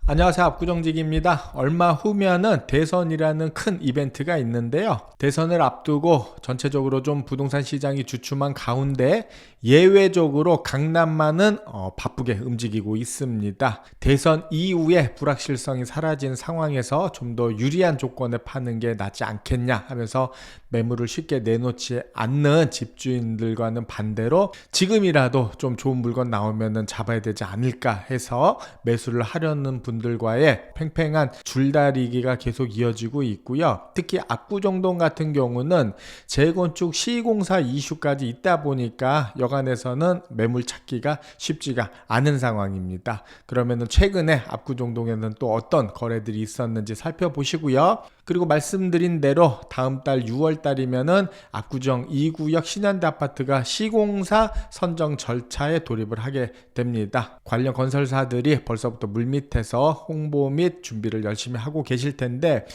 안녕하세요. 압구정직입니다. 얼마 후면은 대선이라는 큰 이벤트가 있는데요. 대선을 앞두고 전체적으로 좀 부동산 시장이 주춤한 가운데 예외적으로 강남만은 바쁘게 움직이고 있습니다. 대선 이후에 불확실성이 사라진 상황에서 좀 더 유리한 조건에 파는 게 낫지 않겠냐 하면서 매물을 쉽게 내놓지 않는 집주인들과는 반대로 지금이라도 좀 좋은 물건 나오면은 잡아야 되지 않을까 해서 매수를 하려는 분들과의 팽팽한 줄다리기가 계속 이어지고 있고요. 특히 압구정동 같은 경우는 재건축 시공사 이슈까지 있다 보니까 여간에서는 매물 찾기가 쉽지가 않은 상황입니다. 그러면은 최근에 압구정동에는 또 어떤 거래들이 있었는지 살펴보시고요. 그리고 말씀드린 대로 다음 달 6월 달이면은 압구정 2구역 신현대 아파트가 시공사 선정 절차에 돌입을 하게 됩니다. 관련 건설사들이 벌써부터 물밑에서 홍보 및 준비를 열심히 하고 계실 텐데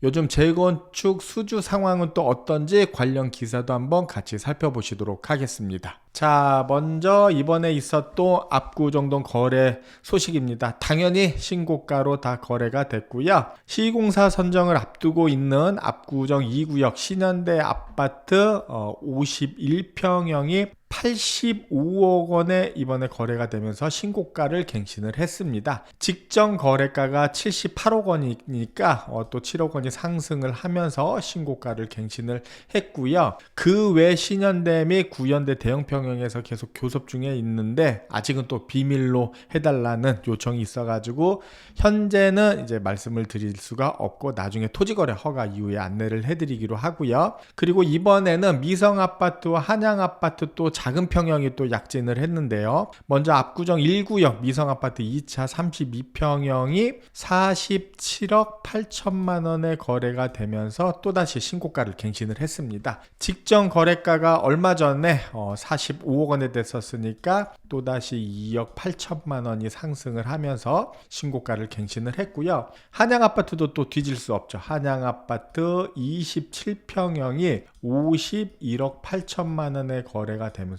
요즘 재건축 수주 상황은 또 어떤지 관련 기사도 한번 같이 살펴보시도록 하겠습니다. 자, 먼저 이번에 있었던 압구정동 거래 소식입니다. 당연히 신고가로 다 거래가 됐고요. 시공사 선정을 앞두고 있는 압구정 2구역 신현대 아파트 51평형이 85억 원에 이번에 거래가 되면서 신고가를 갱신을 했습니다. 직전 거래가가 78억 원이니까 또 7억 원이 상승을 하면서 신고가를 갱신을 했고요. 그 외 신현대 및 구현대 대형 평형에서 계속 교섭 중에 있는데 아직은 또 비밀로 해달라는 요청이 있어가지고 현재는 이제 말씀을 드릴 수가 없고 나중에 토지거래 허가 이후에 안내를 해드리기로 하고요. 그리고 이번에는 미성아파트와 한양아파트 또 작은 평형이 또 약진을 했는데요. 먼저 압구정 1구역 미성아파트 2차 32평형이 47억 8천만 원에 거래가 되면서 또다시 신고가를 갱신을 했습니다. 직전 거래가가 얼마 전에 45억 원에 됐었으니까 또다시 2억 8천만 원이 상승을 하면서 신고가를 갱신을 했고요. 한양아파트도 또 뒤질 수 없죠. 한양아파트 27평형이 51억 8천만 원에 거래가 되면서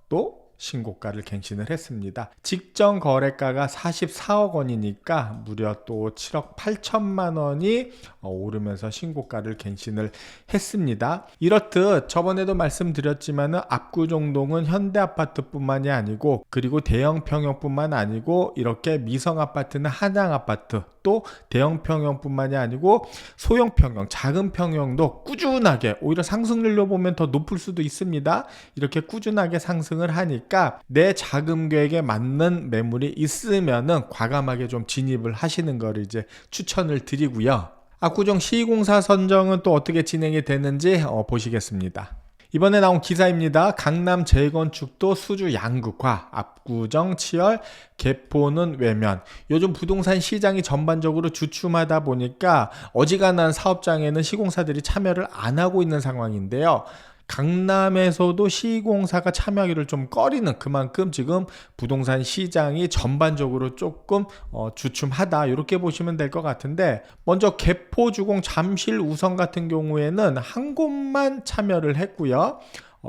또 신고가를 갱신을 했습니다. 직전 거래가가 44억 원이니까 무려 또 7억 8천만 원이 오르면서 신고가를 갱신을 했습니다. 이렇듯 저번에도 말씀드렸지만 압구정동은 현대아파트뿐만이 아니고 그리고 대형 평형뿐만 아니고 이렇게 미성아파트는 한양아파트 또 대형 평형뿐만이 아니고 소형 평형, 작은 평형도 꾸준하게 오히려 상승률로 보면 더 높을 수도 있습니다. 이렇게 꾸준하게 상승을 하니까 내 자금 계획에 맞는 매물이 있으면은 과감하게 좀 진입을 하시는 거를 이제 추천을 드리고요. 압구정 시공사 선정은 또 어떻게 진행이 되는지 보시겠습니다. 이번에 나온 기사입니다. 강남 재건축도 수주 양극화, 압구정 치열, 개포는 외면. 요즘 부동산 시장이 전반적으로 주춤하다 보니까 어지간한 사업장에는 시공사들이 참여를 안 하고 있는 상황인데요. 강남에서도 시공사가 참여하기를 좀 꺼리는 그만큼 지금 부동산 시장이 전반적으로 조금 주춤하다 이렇게 보시면 될 것 같은데 먼저 개포주공 잠실 우성 같은 경우에는 한 곳만 참여를 했고요.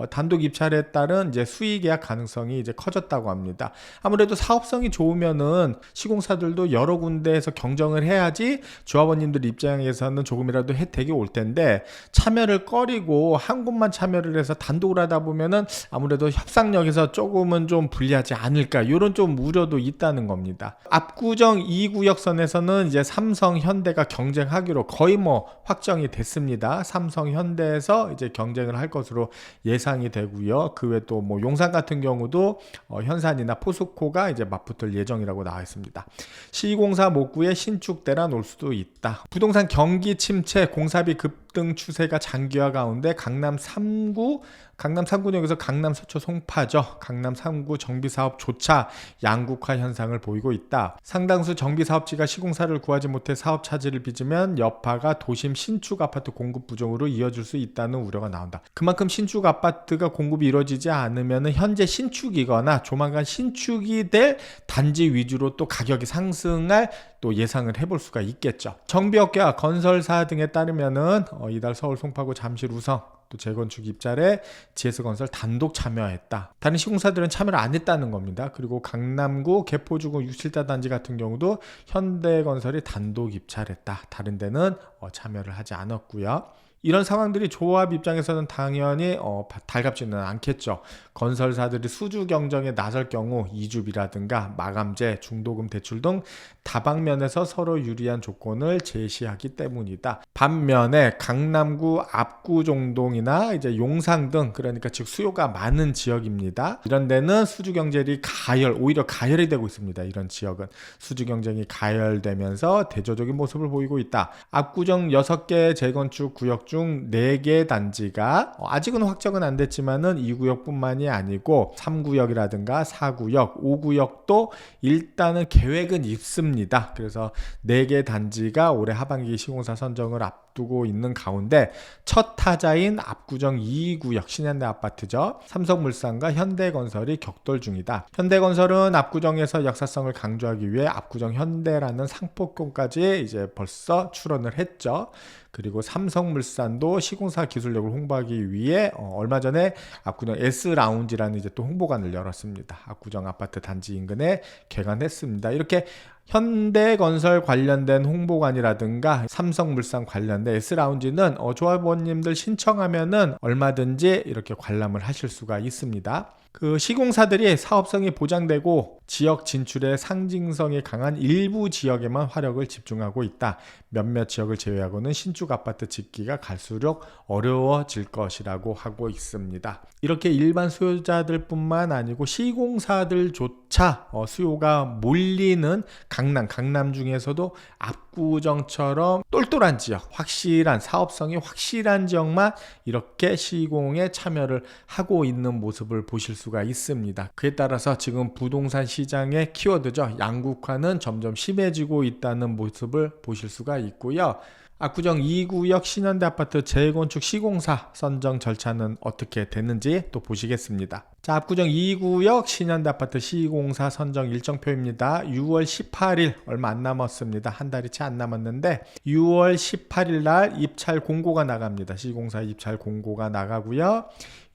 단독 입찰에 따른 이제 수의 계약 가능성이 이제 커졌다고 합니다. 아무래도 사업성이 좋으면은 시공사들도 여러 군데에서 경쟁을 해야지 조합원님들 입장에서는 조금이라도 혜택이 올 텐데 참여를 꺼리고 한 곳만 참여를 해서 단독을 하다 보면은 아무래도 협상력에서 조금은 좀 불리하지 않을까 이런 좀 우려도 있다는 겁니다. 압구정 2구역선에서는 이제 삼성 현대가 경쟁하기로 거의 확정이 됐습니다. 삼성 현대에서 이제 경쟁을 할 것으로 예상이 되고요. 그 외 또 용산 같은 경우도 현산이나 포스코가 이제 맞붙을 예정이라고 나와 있습니다. 시공사 목구에 신축대라 놓을 수도 있다. 부동산 경기 침체, 공사비 급등 추세가 장기화 가운데 강남 3구역에서 강남 서초 송파죠. 강남 3구 정비사업조차 양극화 현상을 보이고 있다. 상당수 정비사업지가 시공사를 구하지 못해 사업 차질을 빚으면 여파가 도심 신축 아파트 공급 부족으로 이어질 수 있다는 우려가 나온다. 그만큼 신축 아파트가 공급이 이루어지지 않으면 현재 신축이거나 조만간 신축이 될 단지 위주로 또 가격이 상승할 또 예상을 해볼 수가 있겠죠. 정비업계와 건설사 등에 따르면은 이달 서울 송파구 잠실 우성 또 재건축 입찰에 GS건설 단독 참여했다. 다른 시공사들은 참여를 안 했다는 겁니다. 그리고 강남구 개포주공 6, 7자 단지 같은 경우도 현대건설이 단독 입찰했다. 다른 데는 참여를 하지 않았고요. 이런 상황들이 조합 입장에서는 당연히 달갑지는 않겠죠. 건설사들이 수주 경쟁에 나설 경우 이주비라든가 마감재, 중도금 대출 등 다방면에서 서로 유리한 조건을 제시하기 때문이다. 반면에 강남구 압구정동이나 이제 용산 등 그러니까 즉 수요가 많은 지역입니다. 이런 데는 수주 경쟁이 오히려 가열이 되고 있습니다. 이런 지역은 수주 경쟁이 가열되면서 대조적인 모습을 보이고 있다. 압구정 6개 재건축 구역 중 4개 단지가 아직은 확정은 안 됐지만은 2구역뿐만이 아니고 3구역이라든가 4구역, 5구역도 일단은 계획은 있습니다. 그래서 4개 단지가 올해 하반기 시공사 선정을 앞두고 있는 가운데 첫 타자인 압구정 2구역 신현대 아파트죠. 삼성물산과 현대건설이 격돌 중이다. 현대건설은 압구정에서 역사성을 강조하기 위해 압구정 현대라는 상표권까지 이제 벌써 출원을 했죠. 그리고 삼성물산도 시공사 기술력을 홍보하기 위해 얼마 전에 압구정 S라운지라는 이제 또 홍보관을 열었습니다. 압구정 아파트 단지 인근에 개관했습니다. 이렇게 현대건설 관련된 홍보관이라든가 삼성물산 관련된 S라운지는 조합원님들 신청하면은 얼마든지 이렇게 관람을 하실 수가 있습니다. 그 시공사들이 사업성이 보장되고 지역 진출의 상징성이 강한 일부 지역에만 화력을 집중하고 있다. 몇몇 지역을 제외하고는 신축 아파트 짓기가 갈수록 어려워질 것이라고 하고 있습니다. 이렇게 일반 수요자들뿐만 아니고 시공사들조차 수요가 몰리는 강남 중에서도 압구정처럼 똘똘한 지역, 확실한 사업성이 확실한 지역만 이렇게 시공에 참여를 하고 있는 모습을 보실 수가 있습니다. 그에 따라서 지금 부동산 시장의 키워드죠. 양극화는 점점 심해지고 있다는 모습을 보실 수가 있고요. 압구정 2구역 신현대 아파트 재건축 시공사 선정 절차는 어떻게 됐는지 또 보시겠습니다. 자, 압구정 2구역 신현대 아파트 시공사 선정 일정표입니다. 6월 18일 얼마 안 남았습니다. 한 달이 채 안 남았는데 6월 18일 날 입찰 공고가 나갑니다. 시공사 입찰 공고가 나가고요.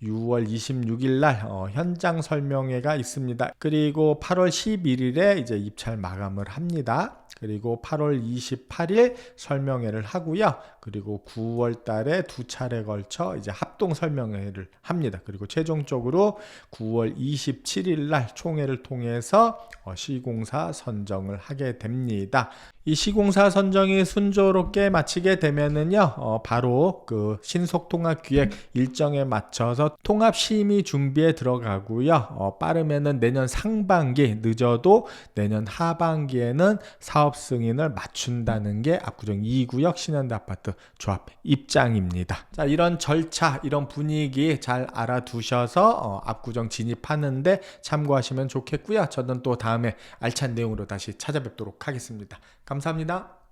6월 26일 날 현장 설명회가 있습니다. 그리고 8월 11일에 이제 입찰 마감을 합니다. 그리고 8월 28일 설명회를 하고요. 그리고 9월 달에 2차례 걸쳐 이제 합동 설명회를 합니다. 그리고 최종적으로 9월 27일 날 총회를 통해서 시공사 선정을 하게 됩니다. 이 시공사 선정이 순조롭게 마치게 되면은요, 바로 그 신속통합기획 일정에 맞춰서 통합심의 준비에 들어가고요. 빠르면은 내년 상반기, 늦어도 내년 하반기에는 사업 승인을 맞춘다는 게 압구정 2구역 신현대 아파트 조합 입장입니다. 자, 이런 절차, 이런 분위기 잘 알아두셔서 압구정 진입하는데 참고하시면 좋겠고요. 저는 또 다음에 알찬 내용으로 다시 찾아뵙도록 하겠습니다. 감사합니다.